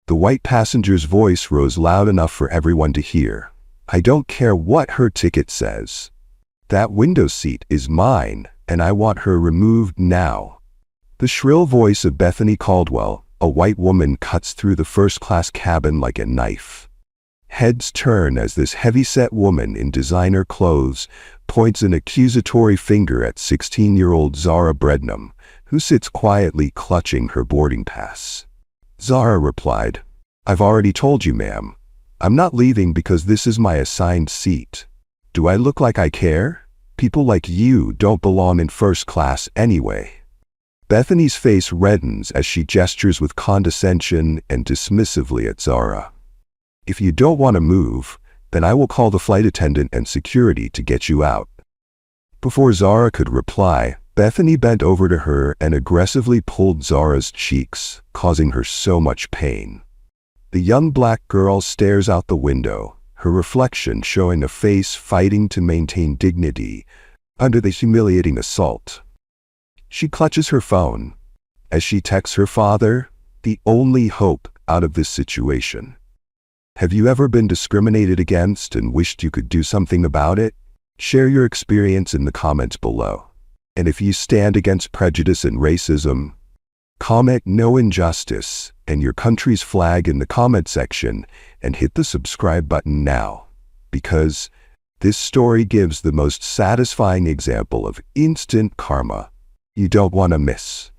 The white passenger's voice rose loud enough for everyone to hear. "I don't care what her ticket says. That window seat is mine, and I want her removed now." The shrill voice of Bethany Caldwell, a white woman, cuts through the first-class cabin like a knife. Heads turn as this heavy-set woman in designer clothes points an accusatory finger at 16-year-old Zara Brednam, who sits quietly clutching her boarding pass. Zara replied, "I've already told you, ma'am. I'm not leaving because this is my assigned seat. Do I look like I care? People like you don't belong in first class anyway." Bethany's face reddens as she gestures with condescension and dismissively at Zara. "If you don't want to move, then I will call the flight attendant and security to get you out." Before Zara could reply, Bethany bent over to her and aggressively pulled Zara's cheeks, causing her so much pain. The young black girl stares out the window, her reflection showing a face fighting to maintain dignity under the humiliating assault. She clutches her phone as she texts her father, the only hope out of this situation. Have you ever been discriminated against and wished you could do something about it? Share your experience in the comments below. And if you stand against prejudice and racism, comment "No injustice" and your country's flag in the comment section and hit the subscribe button now, because this story gives the most satisfying example of instant karma you don't want to miss.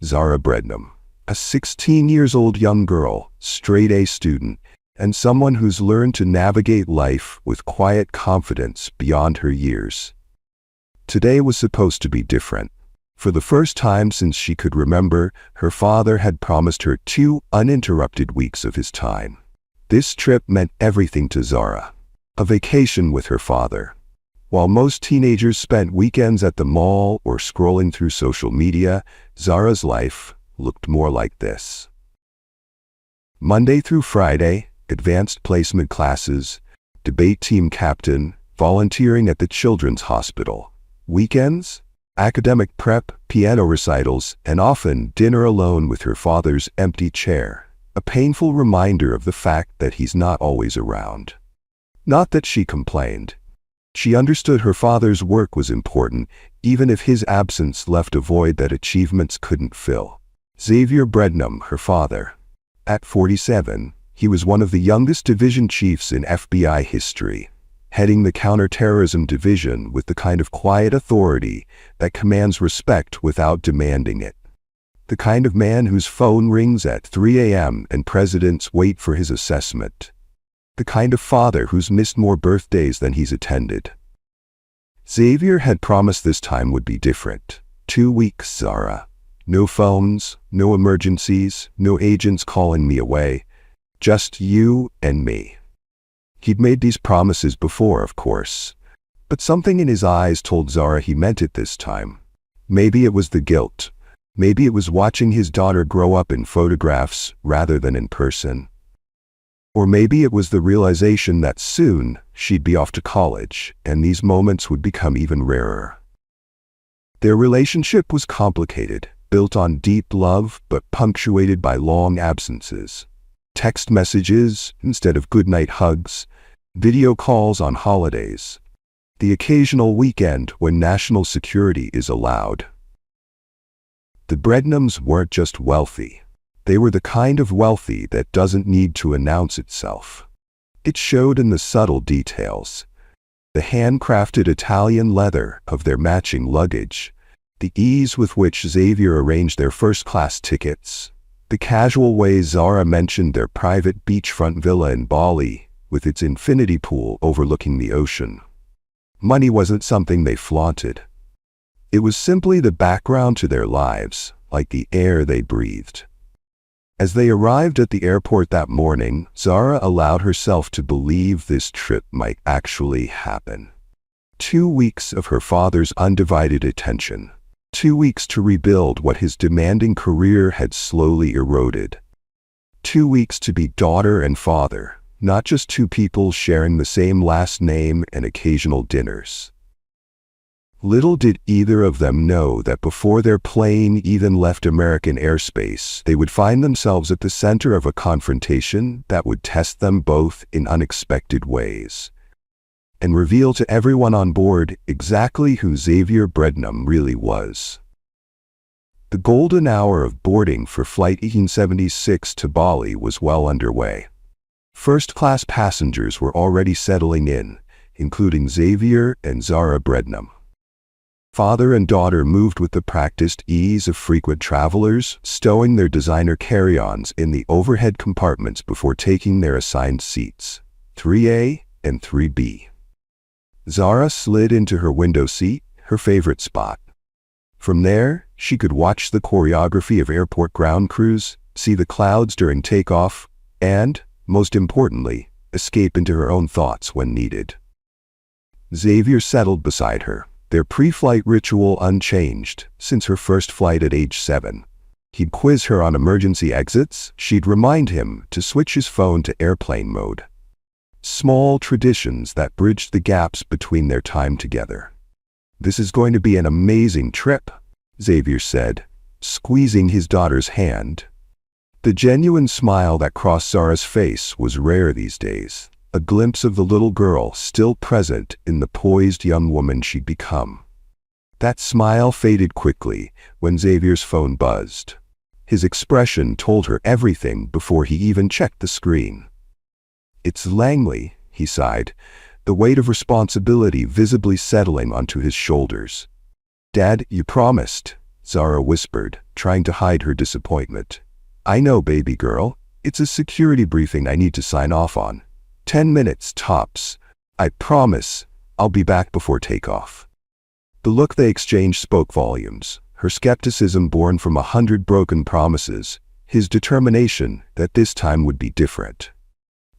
Zara Brednam, a 16-year-old young girl, straight-A student, and someone who's learned to navigate life with quiet confidence beyond her years. Today was supposed to be different. For the first time since she could remember, her father had promised her 2 uninterrupted weeks of his time. This trip meant everything to Zara. A vacation with her father. While most teenagers spent weekends at the mall or scrolling through social media, Zara's life looked more like this. Monday through Friday, advanced placement classes, debate team captain, volunteering at the Children's Hospital. Weekends, academic prep, piano recitals, and often dinner alone with her father's empty chair, a painful reminder of the fact that he's not always around. Not that she complained. She understood her father's work was important, even if his absence left a void that achievements couldn't fill. Xavier Brednam, her father. At 47, he was one of the youngest division chiefs in FBI history, heading the counterterrorism division with the kind of quiet authority that commands respect without demanding it. The kind of man whose phone rings at 3 a.m. and presidents wait for his assessment. The kind of father who's missed more birthdays than he's attended. Xavier had promised this time would be different. 2 weeks, Zara. No phones, no emergencies, no agents calling me away. Just you and me. He'd made these promises before, of course, but something in his eyes told Zara he meant it this time. Maybe it was the guilt. Maybe it was watching his daughter grow up in photographs rather than in person. Or maybe it was the realization that soon she'd be off to college, and these moments would become even rarer. Their relationship was complicated, built on deep love but punctuated by long absences. Text messages instead of goodnight hugs, video calls on holidays, the occasional weekend when national security is allowed. The Brednams weren't just wealthy. They were the kind of wealthy that doesn't need to announce itself. It showed in the subtle details. The handcrafted Italian leather of their matching luggage, the ease with which Xavier arranged their first-class tickets, the casual way Zara mentioned their private beachfront villa in Bali, with its infinity pool overlooking the ocean. Money wasn't something they flaunted. It was simply the background to their lives, like the air they breathed. As they arrived at the airport that morning, Zara allowed herself to believe this trip might actually happen. 2 weeks of her father's undivided attention. 2 weeks to rebuild what his demanding career had slowly eroded. 2 weeks to be daughter and father, not just 2 people sharing the same last name and occasional dinners. Little did either of them know that before their plane even left American airspace, they would find themselves at the center of a confrontation that would test them both in unexpected ways and reveal to everyone on board exactly who Xavier Brednam really was. The golden hour of boarding for Flight 1876 to Bali was well underway. First-class passengers were already settling in, including Xavier and Zara Brednam. Father and daughter moved with the practiced ease of frequent travelers, stowing their designer carry-ons in the overhead compartments before taking their assigned seats, 3A and 3B. Zara slid into her window seat, her favorite spot. From there, she could watch the choreography of airport ground crews, see the clouds during takeoff, and, most importantly, escape into her own thoughts when needed. Xavier settled beside her, their pre-flight ritual unchanged since her first flight at age 7. He'd quiz her on emergency exits, she'd remind him to switch his phone to airplane mode. Small traditions that bridged the gaps between their time together. "This is going to be an amazing trip," Xavier said, squeezing his daughter's hand. The genuine smile that crossed Zara's face was rare these days, a glimpse of the little girl still present in the poised young woman she'd become. That smile faded quickly when Xavier's phone buzzed. His expression told her everything before he even checked the screen. "It's Langley," he sighed, the weight of responsibility visibly settling onto his shoulders. "Dad, you promised," Zara whispered, trying to hide her disappointment. "I know, baby girl. It's a security briefing I need to sign off on. 10 minutes tops. I promise I'll be back before takeoff." The look they exchanged spoke volumes, her skepticism born from 100 broken promises, his determination that this time would be different.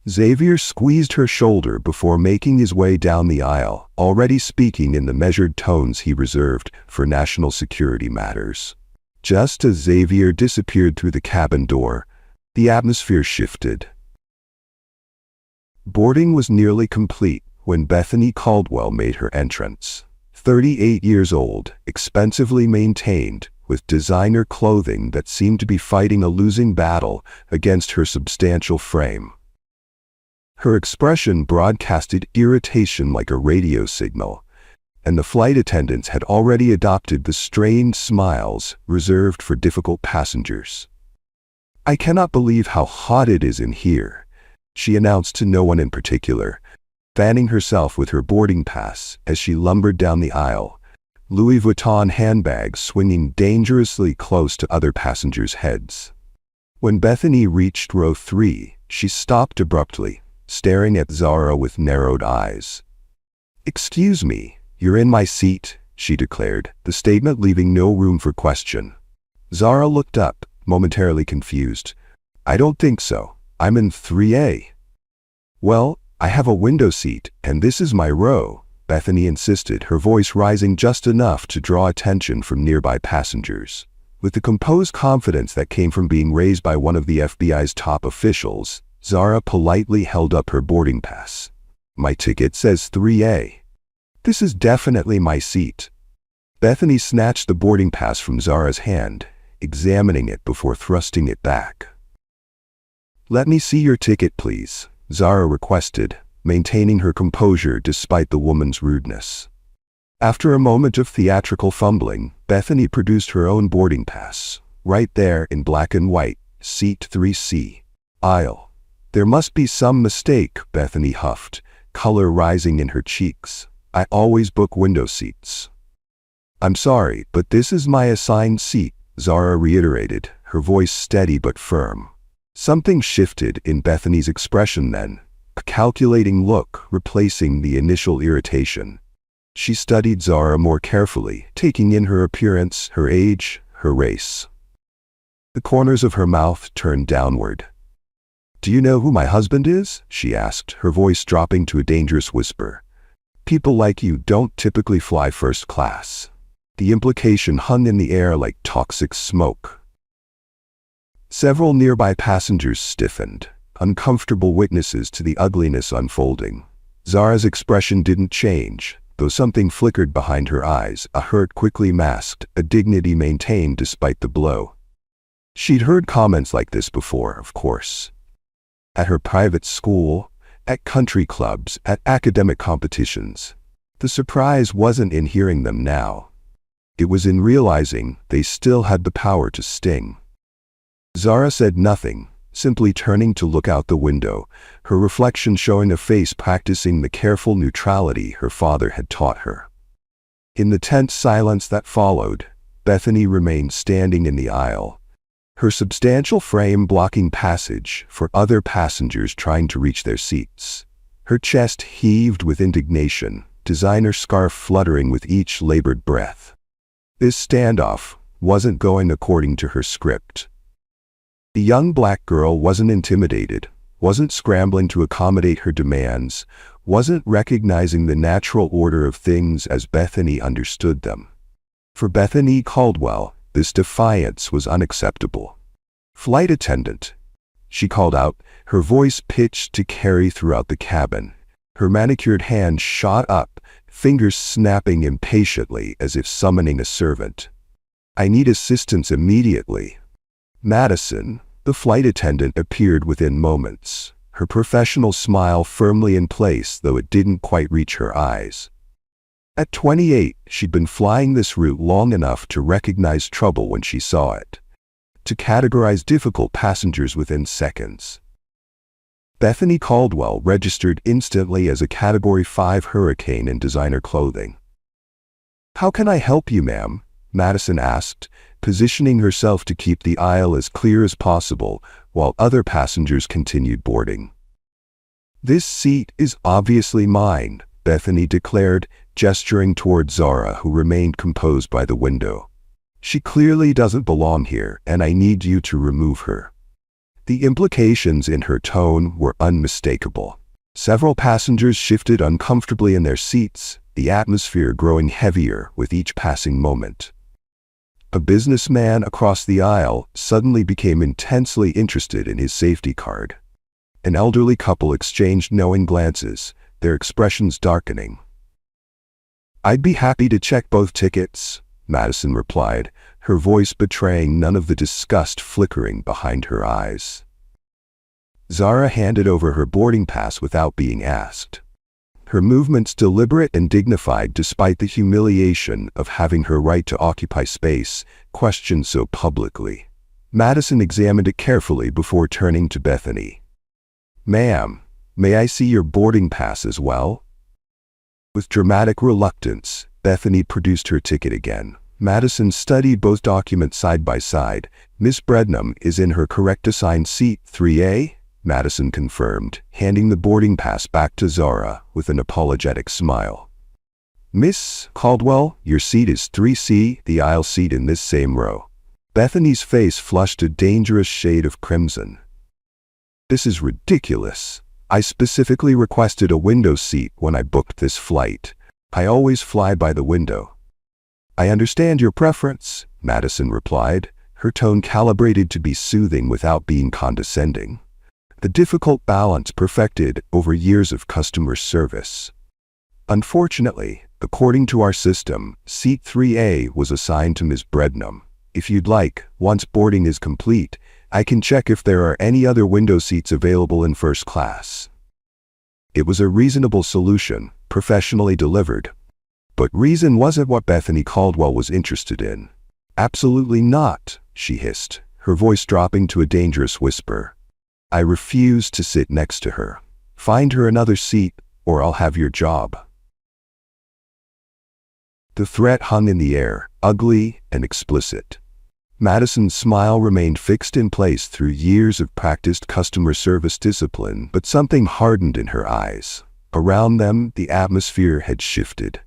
Xavier squeezed her shoulder before making his way down the aisle, already speaking in the measured tones he reserved for national security matters. Just as Xavier disappeared through the cabin door, the atmosphere shifted. Boarding was nearly complete when Bethany Caldwell made her entrance. 38 years old, expensively maintained, with designer clothing that seemed to be fighting a losing battle against her substantial frame. Her expression broadcasted irritation like a radio signal, and the flight attendants had already adopted the strained smiles reserved for difficult passengers. "I cannot believe how hot it is in here," she announced to no one in particular, fanning herself with her boarding pass as she lumbered down the aisle, Louis Vuitton handbags swinging dangerously close to other passengers' heads. When Bethany reached row 3, she stopped abruptly, staring at Zara with narrowed eyes. "Excuse me, you're in my seat," she declared, the statement leaving no room for question. Zara looked up, momentarily confused. "I don't think so. I'm in 3A. "Well, I have a window seat, and this is my row," Bethany insisted, her voice rising just enough to draw attention from nearby passengers. With the composed confidence that came from being raised by one of the FBI's top officials, Zara politely held up her boarding pass. "My ticket says 3A. This is definitely my seat." Bethany snatched the boarding pass from Zara's hand, examining it before thrusting it back. "Let me see your ticket, please," Zara requested, maintaining her composure despite the woman's rudeness. After a moment of theatrical fumbling, Bethany produced her own boarding pass, right there in black and white, seat 3C. "Aisle. There must be some mistake," Bethany huffed, color rising in her cheeks. "I always book window seats." "I'm sorry, but this is my assigned seat," Zara reiterated, her voice steady but firm. Something shifted in Bethany's expression then, a calculating look replacing the initial irritation. She studied Zara more carefully, taking in her appearance, her age, her race. The corners of her mouth turned downward. "Do you know who my husband is?" she asked, her voice dropping to a dangerous whisper. "People like you don't typically fly first class." The implication hung in the air like toxic smoke. Several nearby passengers stiffened, uncomfortable witnesses to the ugliness unfolding. Zara's expression didn't change, though something flickered behind her eyes, a hurt quickly masked, a dignity maintained despite the blow. She'd heard comments like this before, of course. At her private school, at country clubs, at academic competitions. The surprise wasn't in hearing them now. It was in realizing they still had the power to sting. Zara said nothing, simply turning to look out the window, her reflection showing a face practicing the careful neutrality her father had taught her. In the tense silence that followed, Bethany remained standing in the aisle, her substantial frame blocking passage for other passengers trying to reach their seats. Her chest heaved with indignation, designer scarf fluttering with each labored breath. This standoff wasn't going according to her script. The young black girl wasn't intimidated, wasn't scrambling to accommodate her demands, wasn't recognizing the natural order of things as Bethany understood them. For Bethany Caldwell, this defiance was unacceptable. "Flight attendant," she called out, her voice pitched to carry throughout the cabin. Her manicured hand shot up, fingers snapping impatiently as if summoning a servant. "I need assistance immediately." Madison, the flight attendant, appeared within moments, her professional smile firmly in place though it didn't quite reach her eyes. At 28, she'd been flying this route long enough to recognize trouble when she saw it, to categorize difficult passengers within seconds. Bethany Caldwell registered instantly as a Category 5 hurricane in designer clothing. "How can I help you, ma'am?" Madison asked, positioning herself to keep the aisle as clear as possible while other passengers continued boarding. "This seat is obviously mine," Bethany declared, gesturing toward Zara, who remained composed by the window. "She clearly doesn't belong here, and I need you to remove her." The implications in her tone were unmistakable. Several passengers shifted uncomfortably in their seats, the atmosphere growing heavier with each passing moment. A businessman across the aisle suddenly became intensely interested in his safety card. An elderly couple exchanged knowing glances, their expressions darkening. "I'd be happy to check both tickets," Madison replied, her voice betraying none of the disgust flickering behind her eyes. Zara handed over her boarding pass without being asked. Her movements deliberate and dignified despite the humiliation of having her right to occupy space questioned so publicly. Madison examined it carefully before turning to Bethany. "Ma'am, may I see your boarding pass as well?" With dramatic reluctance, Bethany produced her ticket again. Madison studied both documents side by side. "Miss Brednam is in her correct assigned seat 3A?" Madison confirmed, handing the boarding pass back to Zara with an apologetic smile. "Miss Caldwell, your seat is 3C, the aisle seat in this same row." Bethany's face flushed a dangerous shade of crimson. "This is ridiculous. I specifically requested a window seat when I booked this flight. I always fly by the window." "I understand your preference," Madison replied, her tone calibrated to be soothing without being condescending. The difficult balance perfected over years of customer service. "Unfortunately, according to our system, seat 3A was assigned to Ms. Brednam. If you'd like, once boarding is complete, I can check if there are any other window seats available in first class." It was a reasonable solution, professionally delivered. But reason wasn't what Bethany Caldwell was interested in. "Absolutely not," she hissed, her voice dropping to a dangerous whisper. "I refuse to sit next to her. Find her another seat, or I'll have your job." The threat hung in the air, ugly and explicit. Madison's smile remained fixed in place through years of practiced customer service discipline, but something hardened in her eyes. Around them, the atmosphere had shifted.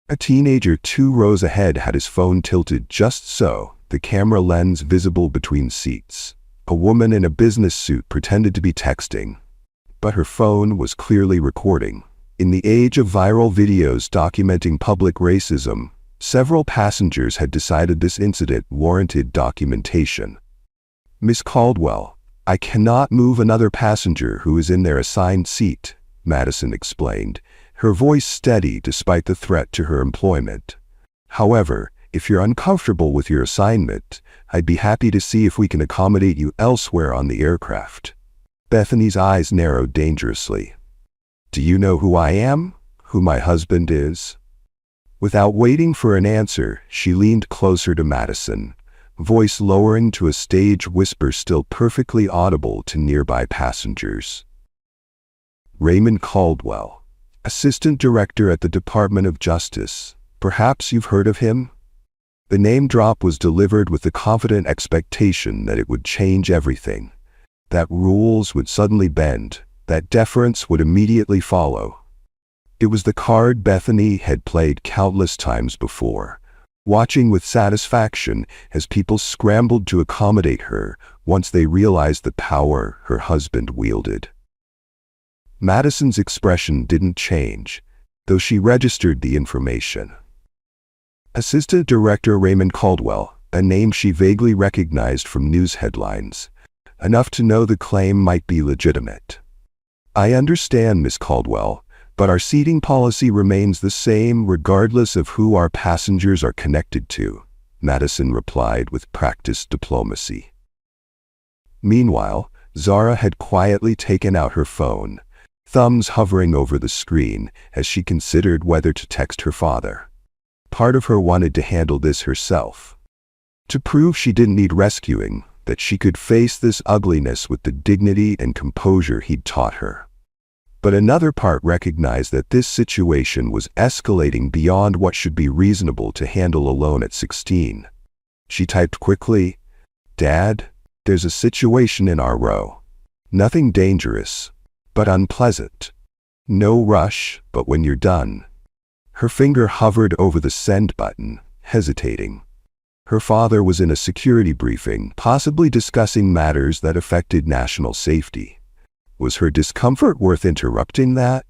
A teenager 2 rows ahead had his phone tilted just so, the camera lens visible between seats. A woman in a business suit pretended to be texting, but her phone was clearly recording. In the age of viral videos documenting public racism, several passengers had decided this incident warranted documentation. "Miss Caldwell, I cannot move another passenger who is in their assigned seat," Madison explained, her voice steady despite the threat to her employment. "However, if you're uncomfortable with your assignment, I'd be happy to see if we can accommodate you elsewhere on the aircraft." Bethany's eyes narrowed dangerously. "Do you know who I am? Who my husband is?" Without waiting for an answer, she leaned closer to Madison, voice lowering to a stage whisper still perfectly audible to nearby passengers. "Raymond Caldwell, Assistant Director at the Department of Justice. Perhaps you've heard of him?" The name drop was delivered with the confident expectation that it would change everything, that rules would suddenly bend, that deference would immediately follow. It was the card Bethany had played countless times before, watching with satisfaction as people scrambled to accommodate her once they realized the power her husband wielded. Madison's expression didn't change, though she registered the information. Assistant Director Raymond Caldwell, a name she vaguely recognized from news headlines, enough to know the claim might be legitimate. "I understand, Miss Caldwell, but our seating policy remains the same regardless of who our passengers are connected to," Madison replied with practiced diplomacy. Meanwhile, Zara had quietly taken out her phone, thumbs hovering over the screen as she considered whether to text her father. Part of her wanted to handle this herself, to prove she didn't need rescuing, that she could face this ugliness with the dignity and composure he'd taught her. But another part recognized that this situation was escalating beyond what should be reasonable to handle alone at 16. She typed quickly, "Dad, there's a situation in our row. Nothing dangerous, but unpleasant. No rush, but when you're done." Her finger hovered over the send button, hesitating. Her father was in a security briefing, possibly discussing matters that affected national safety. Was her discomfort worth interrupting that?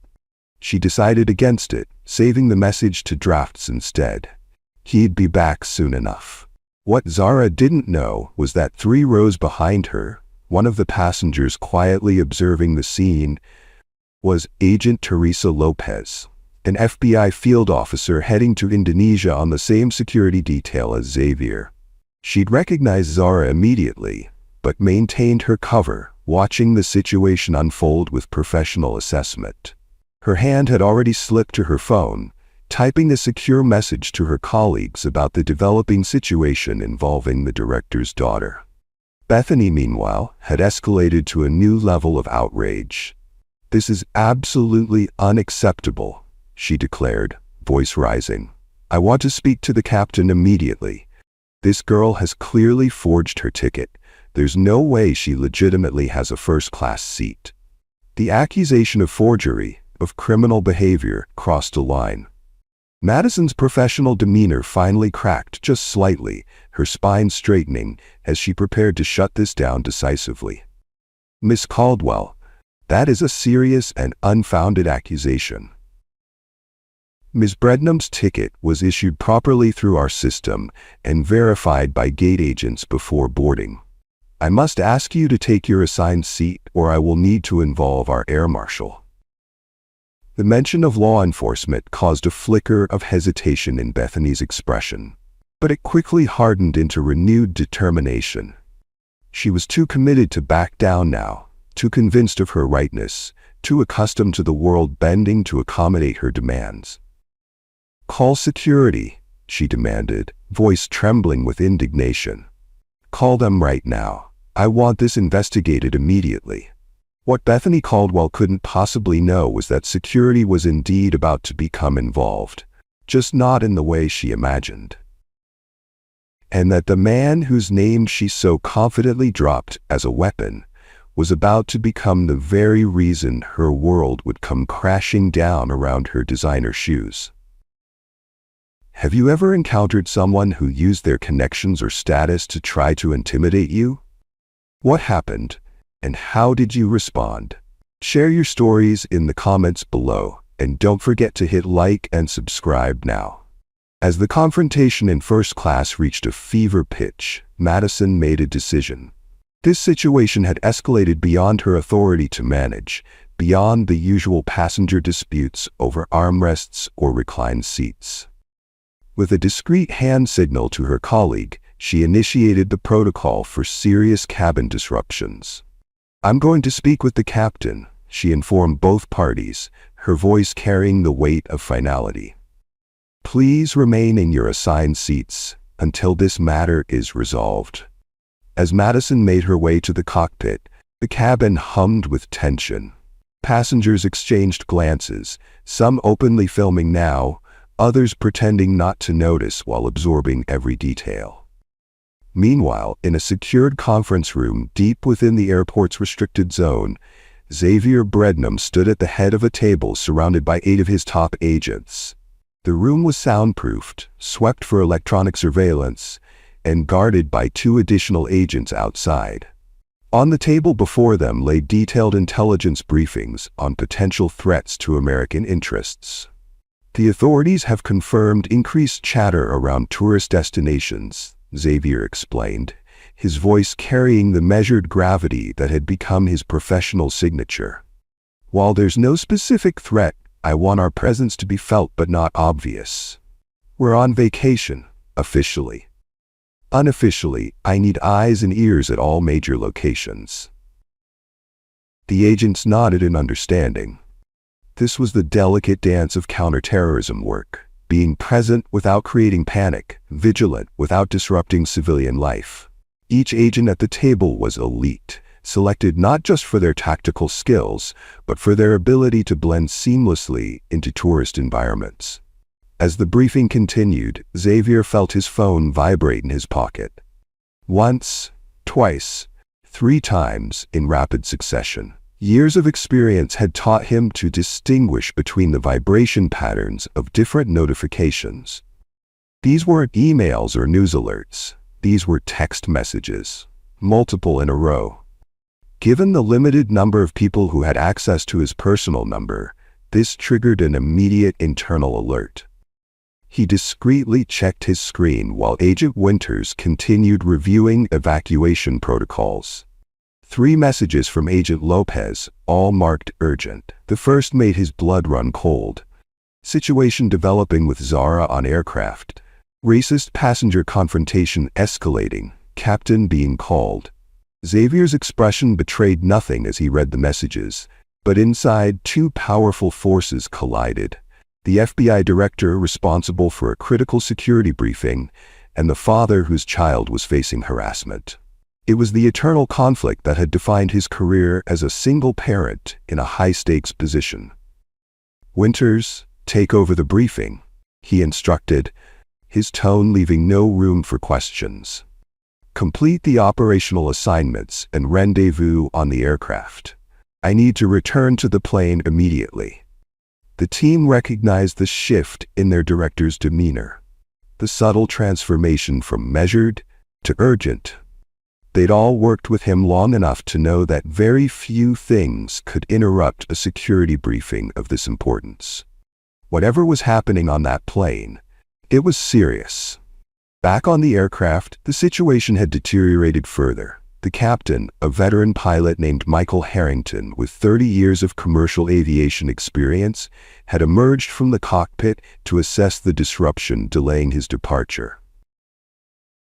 She decided against it, saving the message to drafts instead. He'd be back soon enough. What Zara didn't know was that 3 rows behind her, one of the passengers quietly observing the scene, was Agent Teresa Lopez, an FBI field officer heading to Indonesia on the same security detail as Xavier. She'd recognized Zara immediately, but maintained her cover, watching the situation unfold with professional assessment. Her hand had already slipped to her phone, typing a secure message to her colleagues about the developing situation involving the director's daughter. Bethany, meanwhile, had escalated to a new level of outrage. "This is absolutely unacceptable," she declared, voice rising. "I want to speak to the captain immediately. This girl has clearly forged her ticket. There's no way she legitimately has a first-class seat." The accusation of forgery, of criminal behavior, crossed a line. Madison's professional demeanor finally cracked just slightly, her spine straightening as she prepared to shut this down decisively. "Miss Caldwell, that is a serious and unfounded accusation. Ms. Brednam's ticket was issued properly through our system and verified by gate agents before boarding. I must ask you to take your assigned seat or I will need to involve our air marshal." The mention of law enforcement caused a flicker of hesitation in Bethany's expression, but it quickly hardened into renewed determination. She was too committed to back down now, too convinced of her rightness, too accustomed to the world bending to accommodate her demands. "Call security," she demanded, voice trembling with indignation. "Call them right now. I want this investigated immediately." What Bethany Caldwell couldn't possibly know was that security was indeed about to become involved, just not in the way she imagined. And that the man whose name she so confidently dropped as a weapon was about to become the very reason her world would come crashing down around her designer shoes. Have you ever encountered someone who used their connections or status to try to intimidate you? What happened, and how did you respond? Share your stories in the comments below, and don't forget to hit like and subscribe now. As the confrontation in first class reached a fever pitch, Madison made a decision. This situation had escalated beyond her authority to manage, beyond the usual passenger disputes over armrests or reclined seats. With a discreet hand signal to her colleague, she initiated the protocol for serious cabin disruptions. "I'm going to speak with the captain," she informed both parties, her voice carrying the weight of finality. "Please remain in your assigned seats until this matter is resolved." As Madison made her way to the cockpit, the cabin hummed with tension. Passengers exchanged glances, some openly filming now, others pretending not to notice while absorbing every detail. Meanwhile, in a secured conference room deep within the airport's restricted zone, Xavier Brednam stood at the head of a table surrounded by 8 of his top agents. The room was soundproofed, swept for electronic surveillance, and guarded by 2 additional agents outside. On the table before them lay detailed intelligence briefings on potential threats to American interests. "The authorities have confirmed increased chatter around tourist destinations," Xavier explained, his voice carrying the measured gravity that had become his professional signature. "While there's no specific threat, I want our presence to be felt but not obvious. We're on vacation, officially. Unofficially, I need eyes and ears at all major locations." The agents nodded in understanding. This was the delicate dance of counterterrorism work, being present without creating panic, vigilant without disrupting civilian life. Each agent at the table was elite, selected not just for their tactical skills, but for their ability to blend seamlessly into tourist environments. As the briefing continued, Xavier felt his phone vibrate in his pocket. Once, twice, 3 times in rapid succession. Years of experience had taught him to distinguish between the vibration patterns of different notifications. These weren't emails or news alerts. These were text messages, multiple in a row. Given the limited number of people who had access to his personal number, this triggered an immediate internal alert. He discreetly checked his screen while Agent Winters continued reviewing evacuation protocols. 3 messages from Agent Lopez, all marked urgent. The first made his blood run cold. Situation developing with Zara on aircraft. Racist passenger confrontation escalating. Captain being called. Xavier's expression betrayed nothing as he read the messages, but inside 2 powerful forces collided. The FBI director responsible for a critical security briefing, and the father whose child was facing harassment. It was the eternal conflict that had defined his career as a single parent in a high-stakes position. "Winters, take over the briefing," he instructed, his tone leaving no room for questions. "Complete the operational assignments and rendezvous on the aircraft. I need to return to the plane immediately." The team recognized the shift in their director's demeanor, the subtle transformation from measured to urgent. They'd all worked with him long enough to know that very few things could interrupt a security briefing of this importance. Whatever was happening on that plane, it was serious. Back on the aircraft, the situation had deteriorated further. The captain, a veteran pilot named Michael Harrington with 30 years of commercial aviation experience, had emerged from the cockpit to assess the disruption delaying his departure.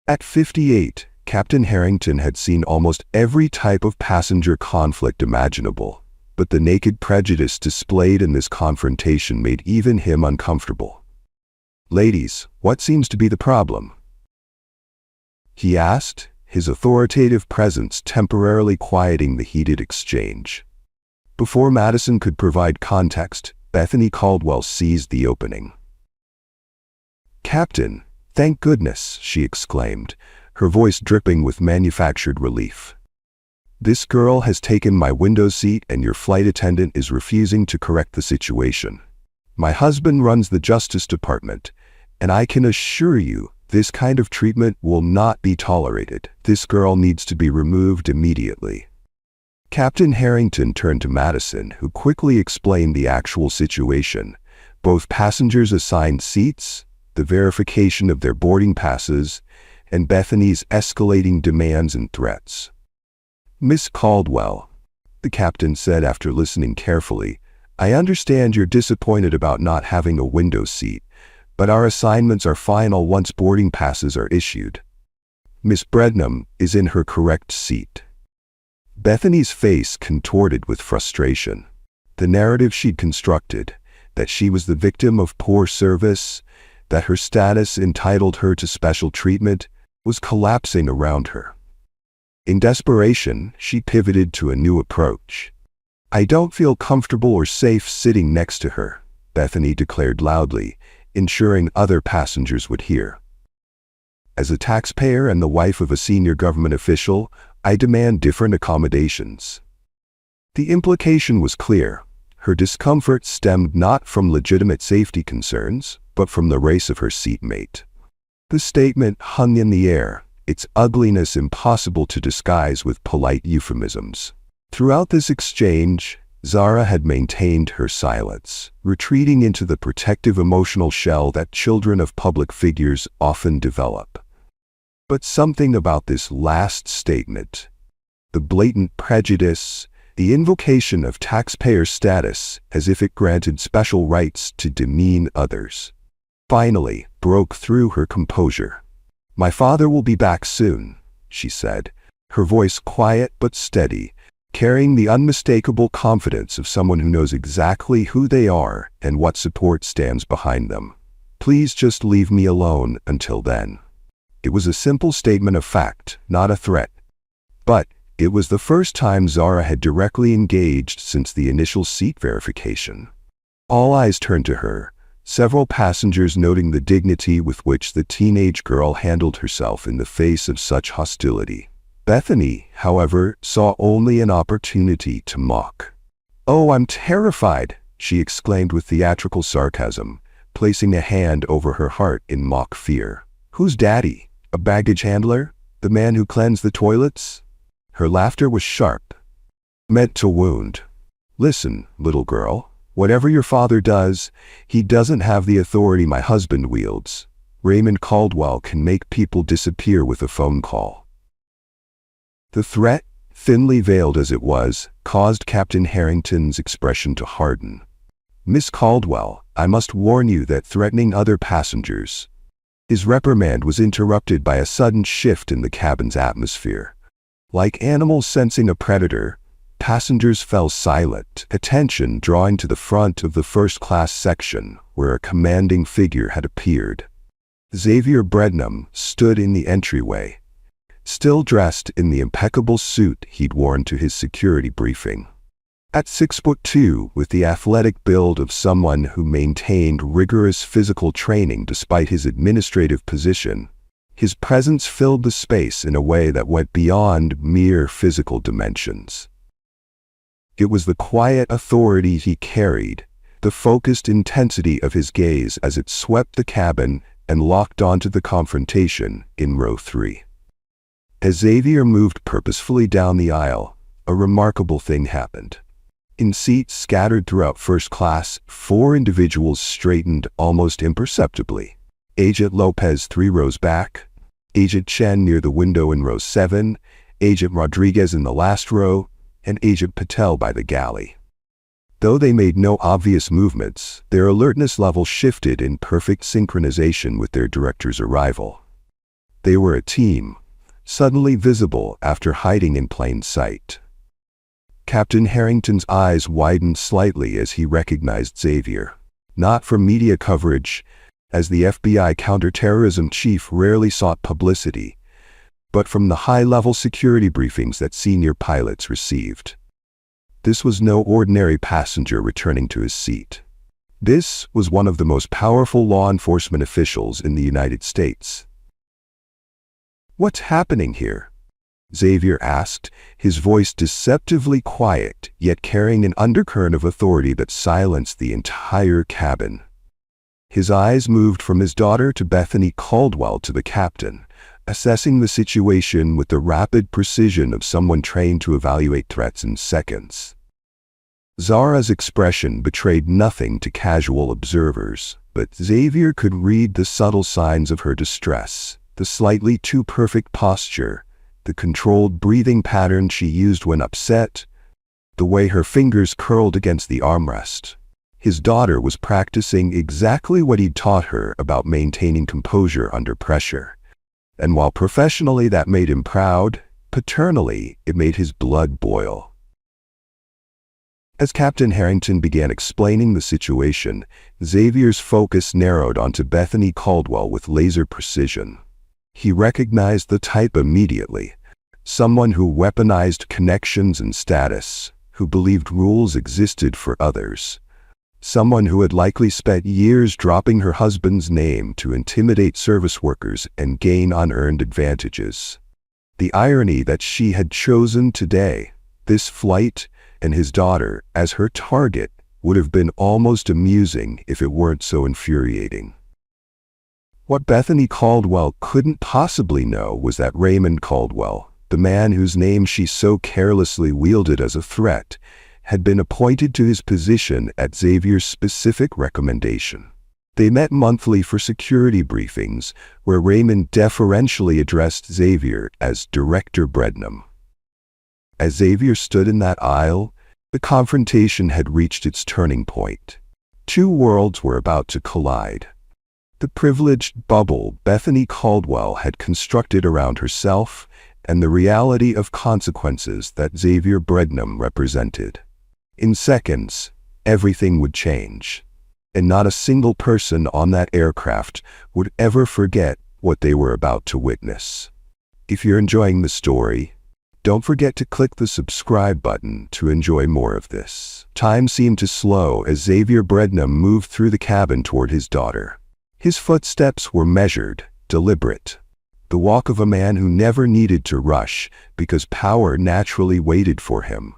At 58, Captain Harrington had seen almost every type of passenger conflict imaginable, but the naked prejudice displayed in this confrontation made even him uncomfortable. "Ladies, what seems to be the problem?" he asked, his authoritative presence temporarily quieting the heated exchange. Before Madison could provide context, Bethany Caldwell seized the opening. "Captain, thank goodness," she exclaimed, her voice dripping with manufactured relief. "This girl has taken my window seat and your flight attendant is refusing to correct the situation. My husband runs the Justice Department, and I can assure you this kind of treatment will not be tolerated. This girl needs to be removed immediately." Captain Harrington turned to Madison, who quickly explained the actual situation, both passengers' assigned seats, the verification of their boarding passes, and Bethany's escalating demands and threats. "Miss Caldwell, the captain said after listening carefully. "I understand you're disappointed about not having a window seat, but our assignments are final once boarding passes are issued. Miss Brednam is in her correct seat." Bethany's face contorted with frustration. The narrative she'd constructed, that she was the victim of poor service, that her status entitled her to special treatment, was collapsing around her. In desperation, she pivoted to a new approach. "I don't feel comfortable or safe sitting next to her," Bethany declared loudly, ensuring other passengers would hear. "As a taxpayer and the wife of a senior government official, I demand different accommodations." The implication was clear. Her discomfort stemmed not from legitimate safety concerns, but from the race of her seatmate. The statement hung in the air, its ugliness impossible to disguise with polite euphemisms. Throughout this exchange, Zara had maintained her silence, retreating into the protective emotional shell that children of public figures often develop. But something about this last statement, the blatant prejudice, the invocation of taxpayer status as if it granted special rights to demean others, finally broke through her composure. "My father will be back soon," she said, her voice quiet but steady, carrying the unmistakable confidence of someone who knows exactly who they are and what support stands behind them. "Please just leave me alone until then." It was a simple statement of fact, not a threat. But it was the first time Zara had directly engaged since the initial seat verification. All eyes turned to her, several passengers noting the dignity with which the teenage girl handled herself in the face of such hostility. Bethany, however, saw only an opportunity to mock. "Oh, I'm terrified," she exclaimed with theatrical sarcasm, placing a hand over her heart in mock fear. "Who's Daddy? A baggage handler? The man who cleansed the toilets?" Her laughter was sharp, meant to wound. "Listen, little girl, whatever your father does, he doesn't have the authority my husband wields. Raymond Caldwell can make people disappear with a phone call." The threat, thinly veiled as it was, caused Captain Harrington's expression to harden. "Miss Caldwell, I must warn you that threatening other passengers—" His reprimand was interrupted by a sudden shift in the cabin's atmosphere. Like animals sensing a predator, passengers fell silent, attention drawing to the front of the first-class section, where a commanding figure had appeared. Xavier Brednam stood in the entryway, still dressed in the impeccable suit he'd worn to his security briefing. At 6'2", with the athletic build of someone who maintained rigorous physical training despite his administrative position, his presence filled the space in a way that went beyond mere physical dimensions. It was the quiet authority he carried, the focused intensity of his gaze as it swept the cabin and locked onto the confrontation in row 3. As Xavier moved purposefully down the aisle, a remarkable thing happened. In seats scattered throughout first class, 4 individuals straightened almost imperceptibly. Agent Lopez 3 rows back, Agent Chen near the window in row 7, Agent Rodriguez in the last row, and Agent Patel by the galley. Though they made no obvious movements, their alertness level shifted in perfect synchronization with their director's arrival. They were a team, suddenly visible after hiding in plain sight. Captain Harrington's eyes widened slightly as he recognized Xavier. Not from media coverage, as the FBI counterterrorism chief rarely sought publicity, but from the high-level security briefings that senior pilots received. This was no ordinary passenger returning to his seat. This was one of the most powerful law enforcement officials in the United States. "What's happening here?" Xavier asked, his voice deceptively quiet, yet carrying an undercurrent of authority that silenced the entire cabin. His eyes moved from his daughter to Bethany Caldwell to the captain, assessing the situation with the rapid precision of someone trained to evaluate threats in seconds. Zara's expression betrayed nothing to casual observers, but Xavier could read the subtle signs of her distress, the slightly too perfect posture, the controlled breathing pattern she used when upset. the way her fingers curled against the armrest. His daughter was practicing exactly what he'd taught her about maintaining composure under pressure. And while professionally that made him proud, paternally it made his blood boil. As Captain Harrington began explaining the situation, Xavier's focus narrowed onto Bethany Caldwell with laser precision. He recognized the type immediately. Someone who weaponized connections and status, who believed rules existed for others. Someone who had likely spent years dropping her husband's name to intimidate service workers and gain unearned advantages. The irony that she had chosen today, this flight, and his daughter as her target would have been almost amusing if it weren't so infuriating. What Bethany Caldwell couldn't possibly know was that Raymond Caldwell, the man whose name she so carelessly wielded as a threat, had been appointed to his position at Xavier's specific recommendation. They met monthly for security briefings, where Raymond deferentially addressed Xavier as Director Brednam. As Xavier stood in that aisle, the confrontation had reached its turning point. Two worlds were about to collide. The privileged bubble Bethany Caldwell had constructed around herself, and the reality of consequences that Xavier Brednam represented. In seconds, everything would change, and not a single person on that aircraft would ever forget what they were about to witness. If you're enjoying the story, don't forget to click the subscribe button to enjoy more of this. Time seemed to slow as Xavier Brednam moved through the cabin toward his daughter. His footsteps were measured, deliberate. The walk of a man who never needed to rush because power naturally waited for him.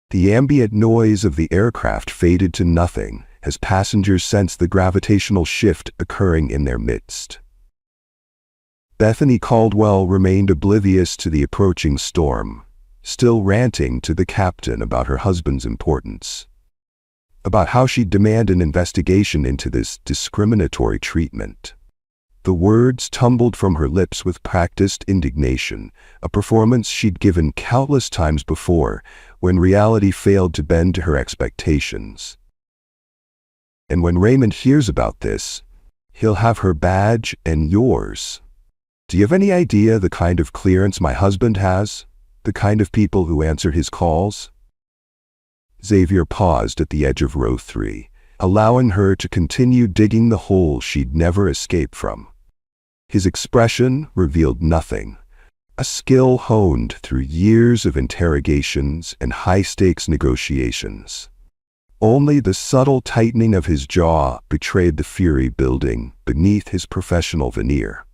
The ambient noise of the aircraft faded to nothing as passengers sensed the gravitational shift occurring in their midst. Bethany Caldwell remained oblivious to the approaching storm, still ranting to the captain about her husband's importance, about how she'd demand an investigation into this discriminatory treatment. The words tumbled from her lips with practiced indignation, a performance she'd given countless times before when reality failed to bend to her expectations. And when Raymond hears about this, he'll have her badge and yours. Do you have any idea the kind of clearance my husband has? The kind of people who answer his calls? Xavier paused at the edge of row 3, allowing her to continue digging the hole she'd never escape from. His expression revealed nothing, a skill honed through years of interrogations and high-stakes negotiations. Only the subtle tightening of his jaw betrayed the fury building beneath his professional veneer.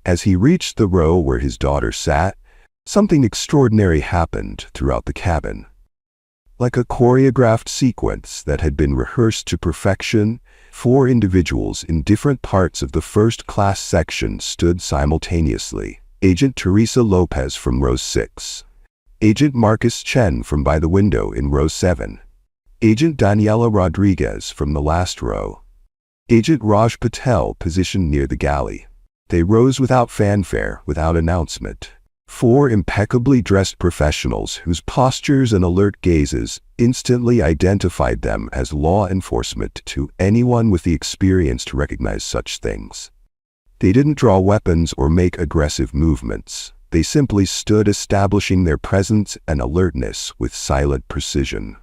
As he reached the row where his daughter sat, something extraordinary happened throughout the cabin. Like a choreographed sequence that had been rehearsed to perfection, 4 individuals in different parts of the first-class section stood simultaneously. Agent Teresa Lopez from row 6. Agent Marcus Chen from by the window in row 7. Agent Daniela Rodriguez from the last row. Agent Raj Patel positioned near the galley. They rose without fanfare, without announcement. 4 impeccably dressed professionals whose postures and alert gazes instantly identified them as law enforcement to anyone with the experience to recognize such things. They didn't draw weapons or make aggressive movements. They simply stood establishing their presence and alertness with silent precision.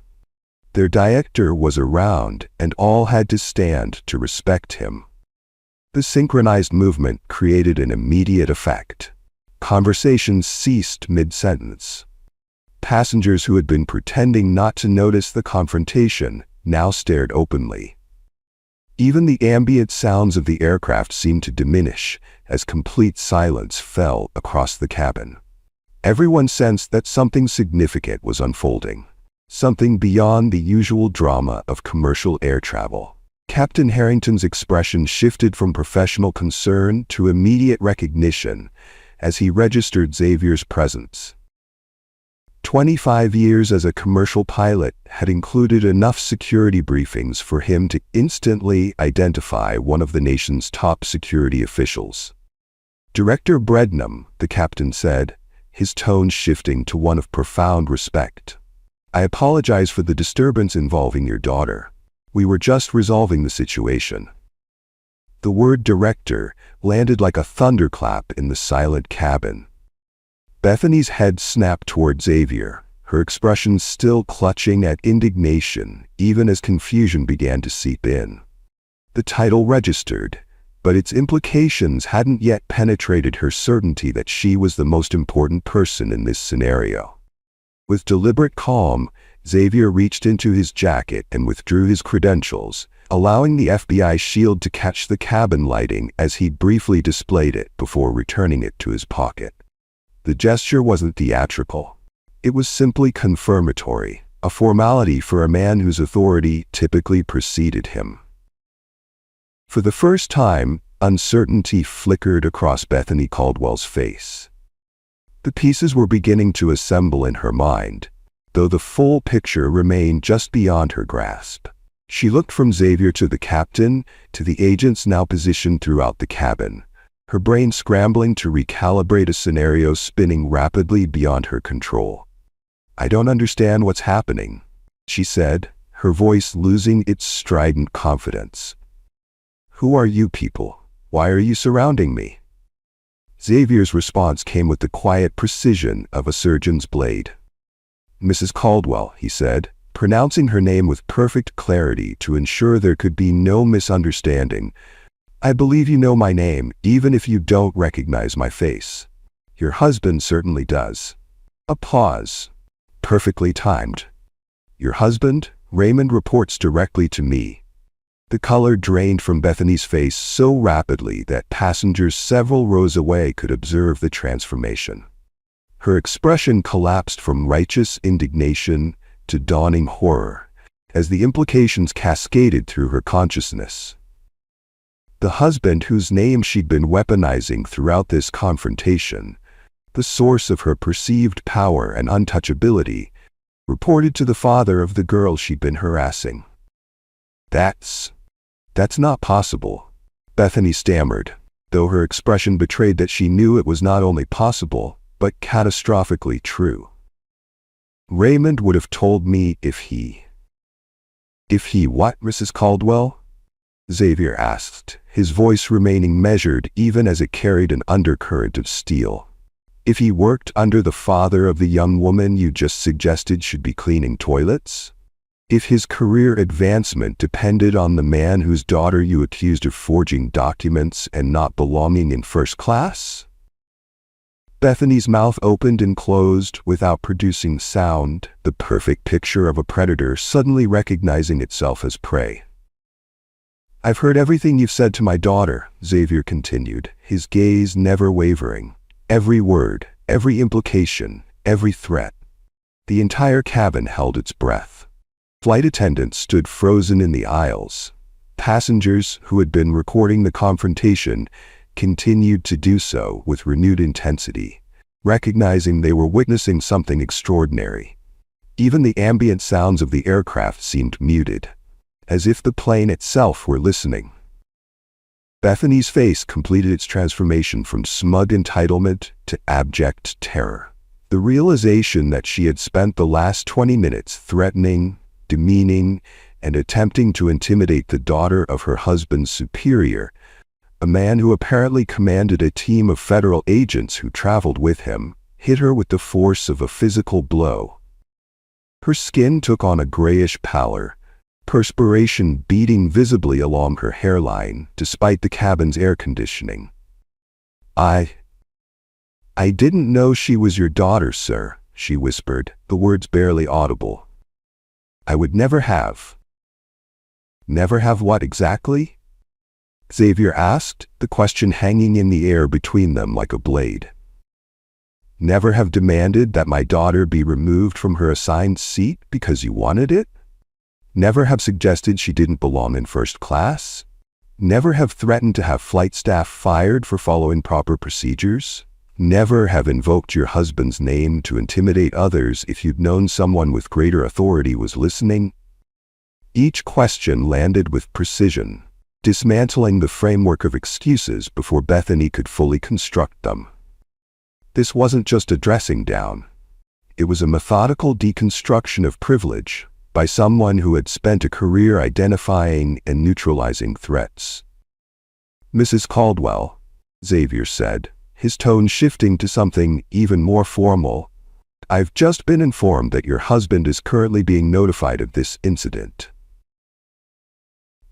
Their director was around, and all had to stand to respect him. The synchronized movement created an immediate effect. Conversations ceased mid-sentence. Passengers who had been pretending not to notice the confrontation now stared openly. Even the ambient sounds of the aircraft seemed to diminish as complete silence fell across the cabin. Everyone sensed that something significant was unfolding, something beyond the usual drama of commercial air travel. Captain Harrington's expression shifted from professional concern to immediate recognition as he registered Xavier's presence. 25 years as a commercial pilot had included enough security briefings for him to instantly identify one of the nation's top security officials. Director Brednam, the captain said, his tone shifting to one of profound respect. I apologize for the disturbance involving your daughter. We were just resolving the situation. The word director landed like a thunderclap in the silent cabin. Bethany's head snapped toward Xavier, her expression still clutching at indignation, even as confusion began to seep in. The title registered, but its implications hadn't yet penetrated her certainty that she was the most important person in this scenario. With deliberate calm, Xavier reached into his jacket and withdrew his credentials, allowing the FBI shield to catch the cabin lighting as he briefly displayed it before returning it to his pocket. The gesture wasn't theatrical. It was simply confirmatory, a formality for a man whose authority typically preceded him. For the first time, uncertainty flickered across Bethany Caldwell's face. The pieces were beginning to assemble in her mind, though the full picture remained just beyond her grasp. She looked from Xavier to the captain, to the agents now positioned throughout the cabin, her brain scrambling to recalibrate a scenario spinning rapidly beyond her control. "I don't understand what's happening," she said, her voice losing its strident confidence. "Who are you people? Why are you surrounding me?" Xavier's response came with the quiet precision of a surgeon's blade. "Mrs. Caldwell," he said, pronouncing her name with perfect clarity to ensure there could be no misunderstanding, "I believe you know my name, even if you don't recognize my face. Your husband certainly does." A pause. Perfectly timed. "Your husband, Raymond, reports directly to me." The color drained from Bethany's face so rapidly that passengers several rows away could observe the transformation. Her expression collapsed from righteous indignation to dawning horror, as the implications cascaded through her consciousness. The husband whose name she'd been weaponizing throughout this confrontation, the source of her perceived power and untouchability, reported to the father of the girl she'd been harassing. That's not possible," Bethany stammered, though her expression betrayed that she knew it was not only possible, but catastrophically true. "Raymond would have told me if he..." "If he what, Mrs. Caldwell?" Xavier asked, his voice remaining measured even as it carried an undercurrent of steel. "If he worked under the father of the young woman you just suggested should be cleaning toilets? If his career advancement depended on the man whose daughter you accused of forging documents and not belonging in first class?" Bethany's mouth opened and closed without producing sound, the perfect picture of a predator suddenly recognizing itself as prey. "I've heard everything you've said to my daughter," Xavier continued, his gaze never wavering. "Every word, every implication, every threat." The entire cabin held its breath. Flight attendants stood frozen in the aisles. Passengers who had been recording the confrontation continued to do so with renewed intensity, recognizing they were witnessing something extraordinary. Even the ambient sounds of the aircraft seemed muted, as if the plane itself were listening. Bethany's face completed its transformation from smug entitlement to abject terror. The realization that she had spent the last 20 minutes threatening, demeaning, and attempting to intimidate the daughter of her husband's superior, a man who apparently commanded a team of federal agents who traveled with him, hit her with the force of a physical blow. Her skin took on a grayish pallor, perspiration beading visibly along her hairline despite the cabin's air conditioning. I didn't know she was your daughter, sir," she whispered, the words barely audible. "I would never have." "Never have what exactly?" Xavier asked, the question hanging in the air between them like a blade. "Never have demanded that my daughter be removed from her assigned seat because you wanted it? Never have suggested she didn't belong in first class? Never have threatened to have flight staff fired for following proper procedures? Never have invoked your husband's name to intimidate others if you'd known someone with greater authority was listening?" Each question landed with precision, dismantling the framework of excuses before Bethany could fully construct them. This wasn't just a dressing down. It was a methodical deconstruction of privilege by someone who had spent a career identifying and neutralizing threats. "Mrs. Caldwell," Xavier said, his tone shifting to something even more formal, "I've just been informed that your husband is currently being notified of this incident."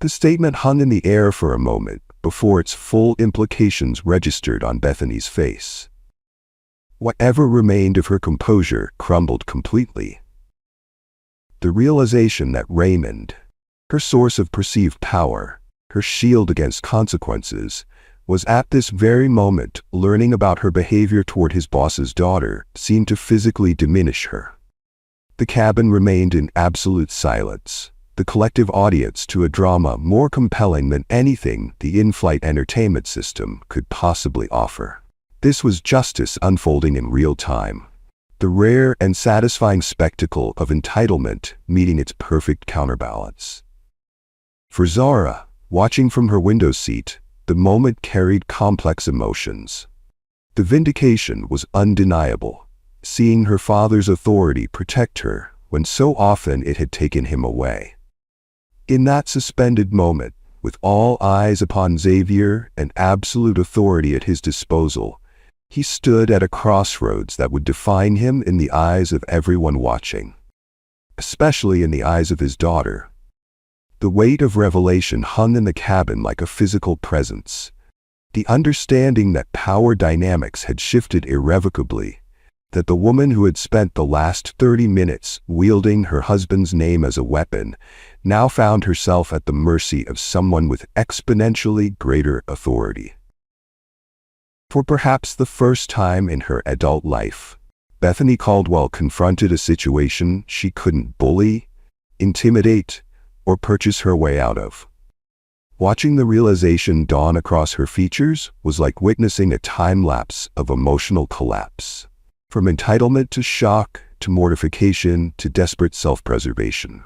The statement hung in the air for a moment before its full implications registered on Bethany's face. Whatever remained of her composure crumbled completely. The realization that Raymond, her source of perceived power, her shield against consequences, was at this very moment learning about her behavior toward his boss's daughter seemed to physically diminish her. The cabin remained in absolute silence, the collective audience to a drama more compelling than anything the in-flight entertainment system could possibly offer. This was justice unfolding in real time, the rare and satisfying spectacle of entitlement meeting its perfect counterbalance. For Zara, watching from her window seat, the moment carried complex emotions. The vindication was undeniable, seeing her father's authority protect her when so often it had taken him away. In that suspended moment, with all eyes upon Xavier and absolute authority at his disposal, he stood at a crossroads that would define him in the eyes of everyone watching, especially in the eyes of his daughter. The weight of revelation hung in the cabin like a physical presence. The understanding that power dynamics had shifted irrevocably, that the woman who had spent the last 30 minutes wielding her husband's name as a weapon now found herself at the mercy of someone with exponentially greater authority. For perhaps the first time in her adult life, Bethany Caldwell confronted a situation she couldn't bully, intimidate, or purchase her way out of. Watching the realization dawn across her features was like witnessing a time lapse of emotional collapse, from entitlement to shock, to mortification, to desperate self-preservation.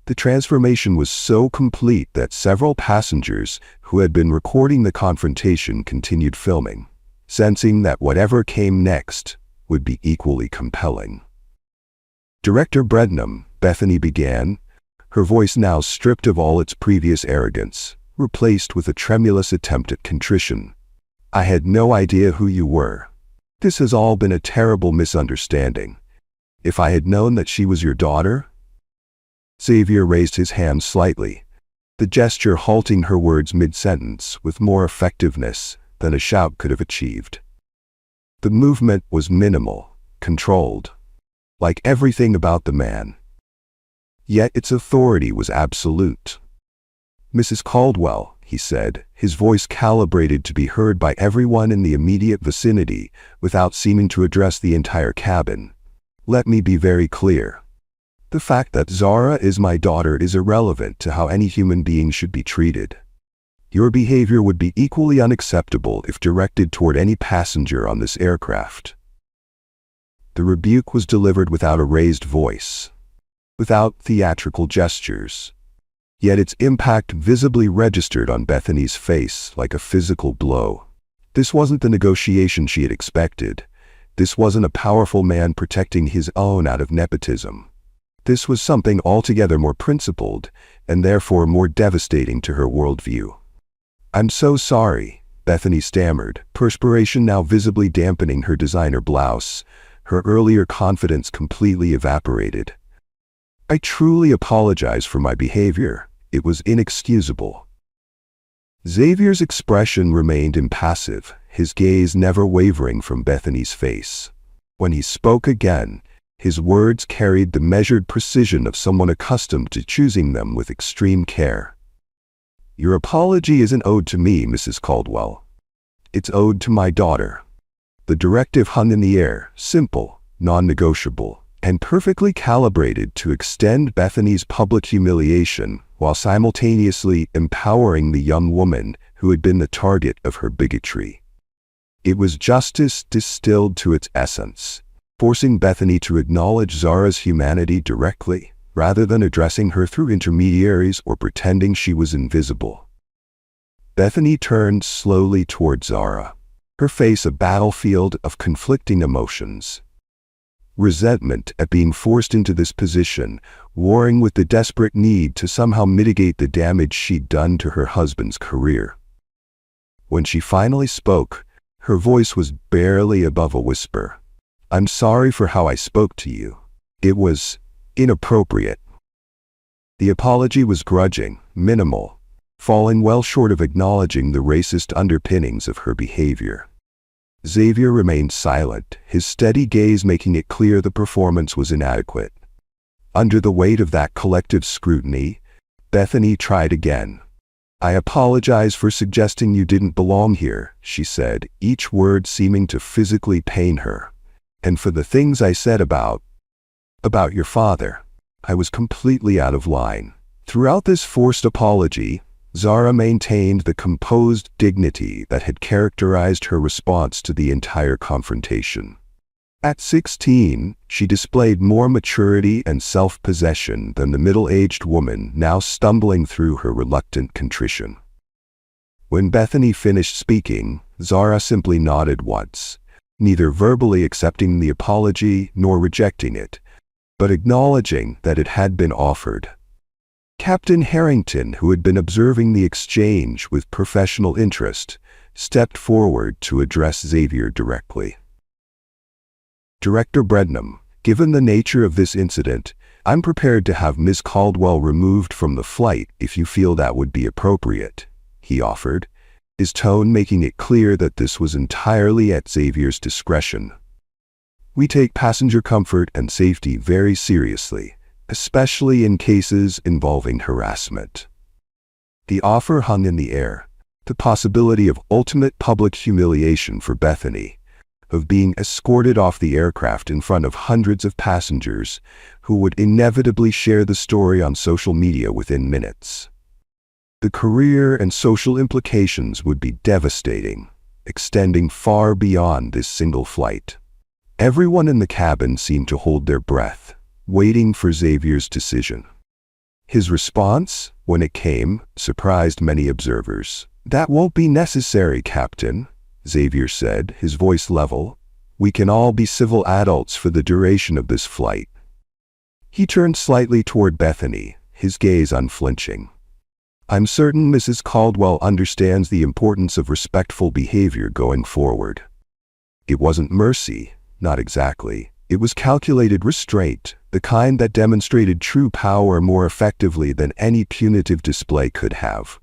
The transformation was so complete that several passengers who had been recording the confrontation continued filming, sensing that whatever came next would be equally compelling. "Director Brenham," Bethany began, her voice now stripped of all its previous arrogance, replaced with a tremulous attempt at contrition. "I had no idea who you were. This has all been a terrible misunderstanding. If I had known that she was your daughter—" Xavier raised his hand slightly, the gesture halting her words mid-sentence with more effectiveness than a shout could have achieved. The movement was minimal, controlled, like everything about the man. Yet its authority was absolute. "Mrs. Caldwell," he said, his voice calibrated to be heard by everyone in the immediate vicinity without seeming to address the entire cabin, "let me be very clear. The fact that Zara is my daughter is irrelevant to how any human being should be treated. Your behavior would be equally unacceptable if directed toward any passenger on this aircraft." The rebuke was delivered without a raised voice, without theatrical gestures. Yet its impact visibly registered on Bethany's face like a physical blow. This wasn't the negotiation she had expected. This wasn't a powerful man protecting his own out of nepotism. This was something altogether more principled, and therefore more devastating to her worldview. "I'm so sorry," Bethany stammered, perspiration now visibly dampening her designer blouse, her earlier confidence completely evaporated. "I truly apologize for my behavior. It was inexcusable." Xavier's expression remained impassive, his gaze never wavering from Bethany's face. When he spoke again, his words carried the measured precision of someone accustomed to choosing them with extreme care. "Your apology isn't owed to me, Mrs. Caldwell. It's owed to my daughter." The directive hung in the air, simple, non-negotiable, and perfectly calibrated to extend Bethany's public humiliation while simultaneously empowering the young woman who had been the target of her bigotry. It was justice distilled to its essence, forcing Bethany to acknowledge Zara's humanity directly, rather than addressing her through intermediaries or pretending she was invisible. Bethany turned slowly toward Zara, her face a battlefield of conflicting emotions. resentment at being forced into this position, warring with the desperate need to somehow mitigate the damage she'd done to her husband's career. When she finally spoke, her voice was barely above a whisper. "I'm sorry for how I spoke to you. It was inappropriate." The apology was grudging, minimal, falling well short of acknowledging the racist underpinnings of her behavior. Xavier remained silent, his steady gaze making it clear the performance was inadequate. Under the weight of that collective scrutiny, Bethany tried again. "I apologize for suggesting you didn't belong here," she said, each word seeming to physically pain her. "And for the things I said about your father. I was completely out of line." Throughout this forced apology, Zara maintained the composed dignity that had characterized her response to the entire confrontation. At 16, she displayed more maturity and self-possession than the middle-aged woman now stumbling through her reluctant contrition. When Bethany finished speaking, Zara simply nodded once, neither verbally accepting the apology nor rejecting it, but acknowledging that it had been offered. Captain Harrington, who had been observing the exchange with professional interest, stepped forward to address Xavier directly. "Director Brednam, given the nature of this incident, I'm prepared to have Ms. Caldwell removed from the flight if you feel that would be appropriate," he offered, his tone making it clear that this was entirely at Xavier's discretion. "We take passenger comfort and safety very seriously, especially in cases involving harassment." The offer hung in the air, the possibility of ultimate public humiliation for Bethany, of being escorted off the aircraft in front of hundreds of passengers who would inevitably share the story on social media within minutes. The career and social implications would be devastating, extending far beyond this single flight. Everyone in the cabin seemed to hold their breath, waiting for Xavier's decision. His response, when it came, surprised many observers. "That won't be necessary, Captain," Xavier said, his voice level. "We can all be civil adults for the duration of this flight." He turned slightly toward Bethany, his gaze unflinching. "I'm certain Mrs. Caldwell understands the importance of respectful behavior going forward." It wasn't mercy, not exactly. It was calculated restraint, the kind that demonstrated true power more effectively than any punitive display could have.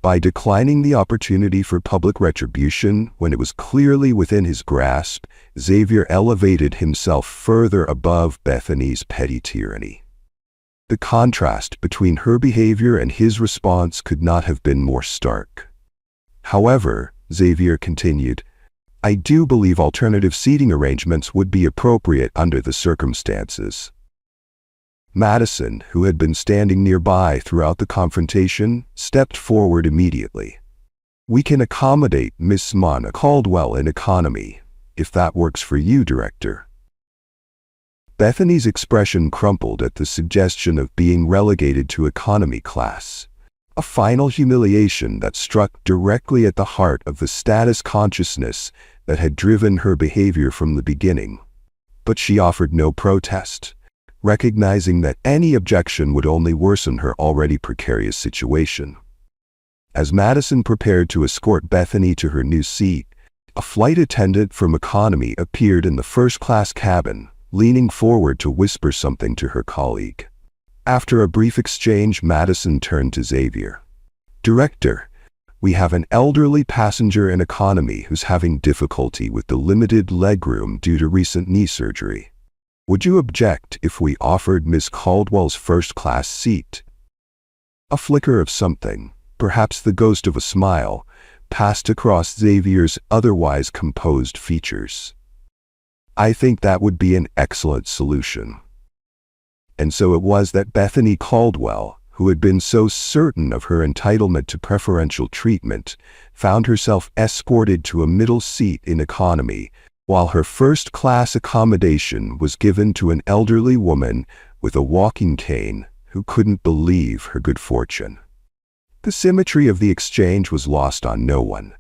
By declining the opportunity for public retribution when it was clearly within his grasp, Xavier elevated himself further above Bethany's petty tyranny. The contrast between her behavior and his response could not have been more stark. "However," Xavier continued, "I do believe alternative seating arrangements would be appropriate under the circumstances." Madison, who had been standing nearby throughout the confrontation, stepped forward immediately. "We can accommodate Miss Mona Caldwell in economy, if that works for you, Director." Bethany's expression crumpled at the suggestion of being relegated to economy class, a final humiliation that struck directly at the heart of the status consciousness that had driven her behavior from the beginning. But she offered no protest, recognizing that any objection would only worsen her already precarious situation. As Madison prepared to escort Bethany to her new seat, a flight attendant from economy appeared in the first-class cabin, leaning forward to whisper something to her colleague. After a brief exchange, Madison turned to Xavier. "Director, we have an elderly passenger in economy who's having difficulty with the limited legroom due to recent knee surgery. Would you object if we offered Miss Caldwell's first-class seat?" A flicker of something, perhaps the ghost of a smile, passed across Xavier's otherwise composed features. "I think that would be an excellent solution." And so it was that Bethany Caldwell, who had been so certain of her entitlement to preferential treatment, found herself escorted to a middle seat in economy, while her first-class accommodation was given to an elderly woman with a walking cane who couldn't believe her good fortune. The symmetry of the exchange was lost on no one,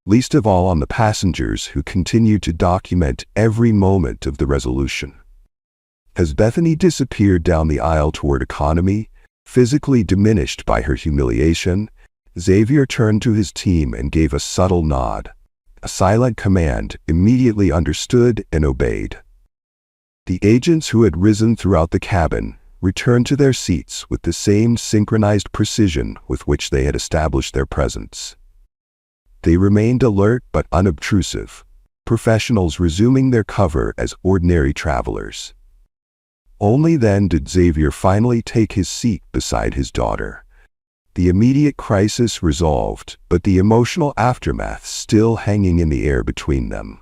least of all on the passengers who continued to document every moment of the resolution. As Bethany disappeared down the aisle toward economy, physically diminished by her humiliation, Xavier turned to his team and gave a subtle nod. A silent command, immediately understood and obeyed. The agents who had risen throughout the cabin returned to their seats with the same synchronized precision with which they had established their presence. They remained alert but unobtrusive, professionals resuming their cover as ordinary travelers. Only then did Xavier finally take his seat beside his daughter. The immediate crisis resolved, but the emotional aftermath still hanging in the air between them.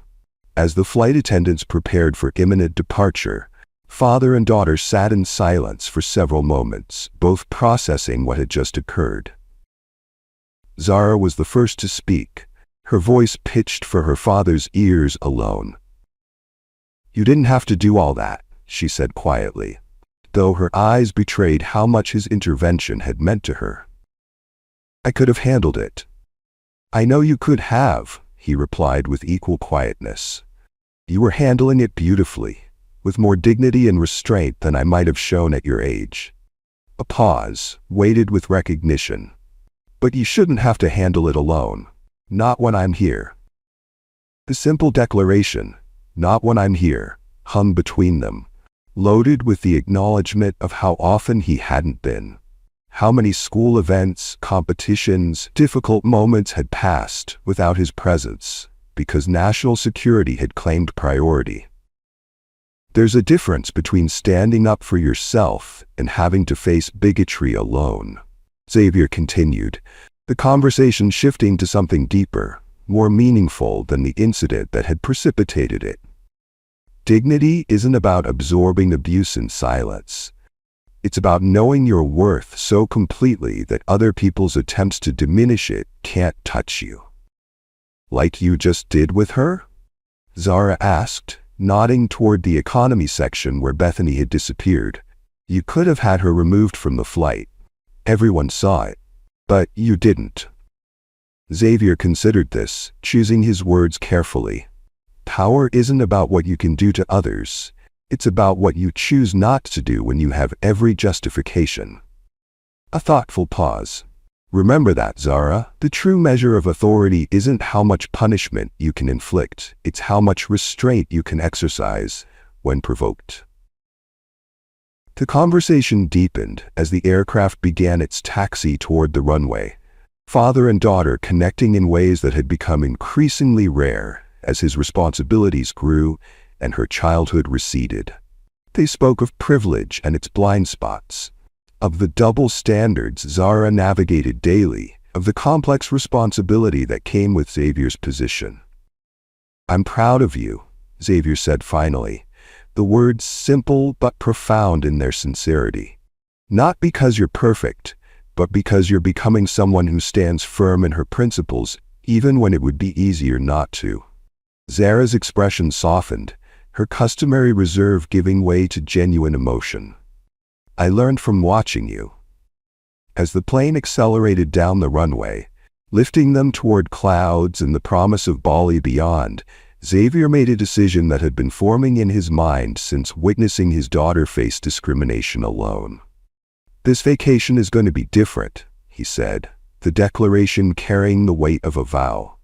As the flight attendants prepared for imminent departure, father and daughter sat in silence for several moments, both processing what had just occurred. Zara was the first to speak, her voice pitched for her father's ears alone. "You didn't have to do all that," she said quietly, though her eyes betrayed how much his intervention had meant to her. "I could have handled it." "I know you could have," he replied with equal quietness. "You were handling it beautifully, with more dignity and restraint than I might have shown at your age." A pause, weighted with recognition. "But you shouldn't have to handle it alone. Not when I'm here." The simple declaration, "not when I'm here," hung between them, loaded with the acknowledgement of how often he hadn't been. How many school events, competitions, difficult moments had passed without his presence, because national security had claimed priority. There's a difference between standing up for yourself and having to face bigotry alone, Xavier continued, the conversation shifting to something deeper, more meaningful than the incident that had precipitated it. Dignity isn't about absorbing abuse in silence. It's about knowing your worth so completely that other people's attempts to diminish it can't touch you. "Like you just did with her?" Zara asked, nodding toward the economy section where Bethany had disappeared. "You could have had her removed from the flight. Everyone saw it. But you didn't." Xavier considered this, choosing his words carefully. Power isn't about what you can do to others. It's about what you choose not to do when you have every justification. A thoughtful pause. "Remember that, Zara. The true measure of authority isn't how much punishment you can inflict, it's how much restraint you can exercise when provoked." The conversation deepened as the aircraft began its taxi toward the runway, father and daughter connecting in ways that had become increasingly rare as his responsibilities grew and her childhood receded. They spoke of privilege and its blind spots, of the double standards Zara navigated daily, of the complex responsibility that came with Xavier's position. "I'm proud of you," Xavier said finally, the words simple but profound in their sincerity. "Not because you're perfect, but because you're becoming someone who stands firm in her principles, even when it would be easier not to." Zara's expression softened, her customary reserve giving way to genuine emotion. "I learned from watching you." As the plane accelerated down the runway, lifting them toward clouds and the promise of Bali beyond, Xavier made a decision that had been forming in his mind since witnessing his daughter face discrimination alone. "This vacation is going to be different," he said, the declaration carrying the weight of a vow.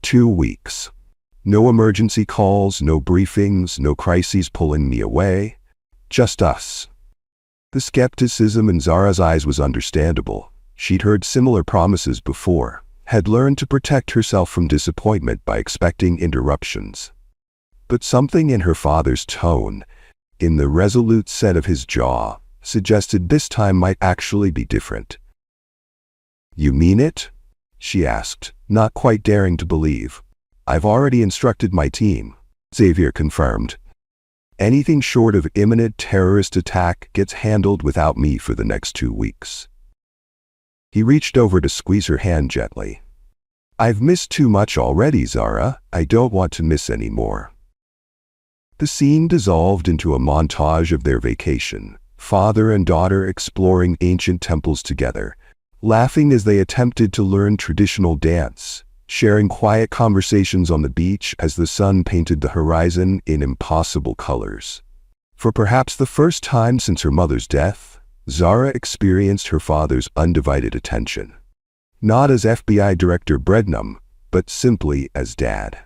2 weeks. No emergency calls, no briefings, no crises pulling me away. Just us. The skepticism in Zara's eyes was understandable. She'd heard similar promises before, had learned to protect herself from disappointment by expecting interruptions. But something in her father's tone, in the resolute set of his jaw, suggested this time might actually be different. "You mean it?" she asked, not quite daring to believe. "I've already instructed my team," Xavier confirmed. "Anything short of imminent terrorist attack gets handled without me for the next 2 weeks." He reached over to squeeze her hand gently. "I've missed too much already, Zara. I don't want to miss any more." The scene dissolved into a montage of their vacation, father and daughter exploring ancient temples together, laughing as they attempted to learn traditional dance, sharing quiet conversations on the beach as the sun painted the horizon in impossible colors. For perhaps the first time since her mother's death, Zara experienced her father's undivided attention. Not as FBI Director Brednum, but simply as Dad.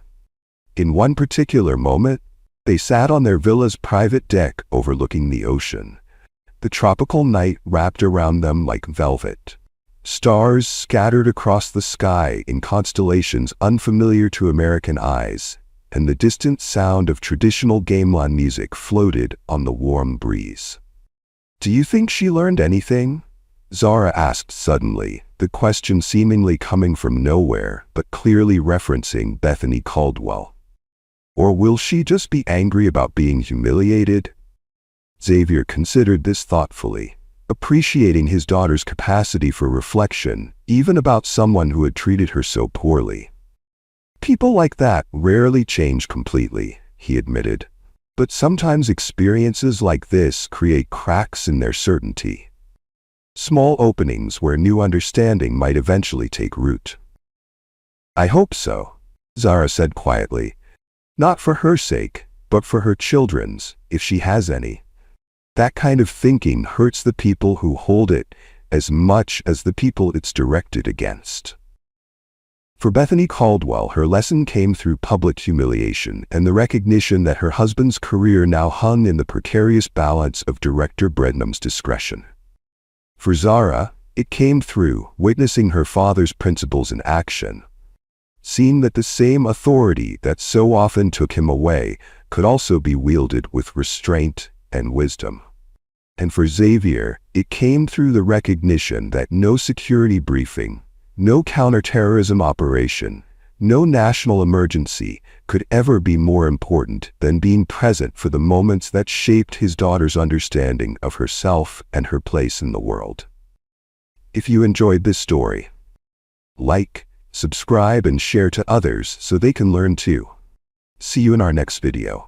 In one particular moment, they sat on their villa's private deck overlooking the ocean. The tropical night wrapped around them like velvet. Stars scattered across the sky in constellations unfamiliar to American eyes, and the distant sound of traditional gamelan music floated on the warm breeze. "Do you think she learned anything?" Zara asked suddenly, the question seemingly coming from nowhere, but clearly referencing Bethany Caldwell. "Or will she just be angry about being humiliated?" Xavier considered this thoughtfully, appreciating his daughter's capacity for reflection, even about someone who had treated her so poorly. "People like that rarely change completely," he admitted. "But sometimes experiences like this create cracks in their certainty. Small openings where new understanding might eventually take root." "I hope so," Zara said quietly. "Not for her sake, but for her children's, if she has any. That kind of thinking hurts the people who hold it as much as the people it's directed against." For Bethany Caldwell, her lesson came through public humiliation and the recognition that her husband's career now hung in the precarious balance of Director Brednum's discretion. For Zara, it came through witnessing her father's principles in action, seeing that the same authority that so often took him away could also be wielded with restraint and wisdom. And for Xavier, it came through the recognition that no security briefing, no counterterrorism operation, no national emergency could ever be more important than being present for the moments that shaped his daughter's understanding of herself and her place in the world. If you enjoyed this story, like, subscribe and share to others so they can learn too. See you in our next video.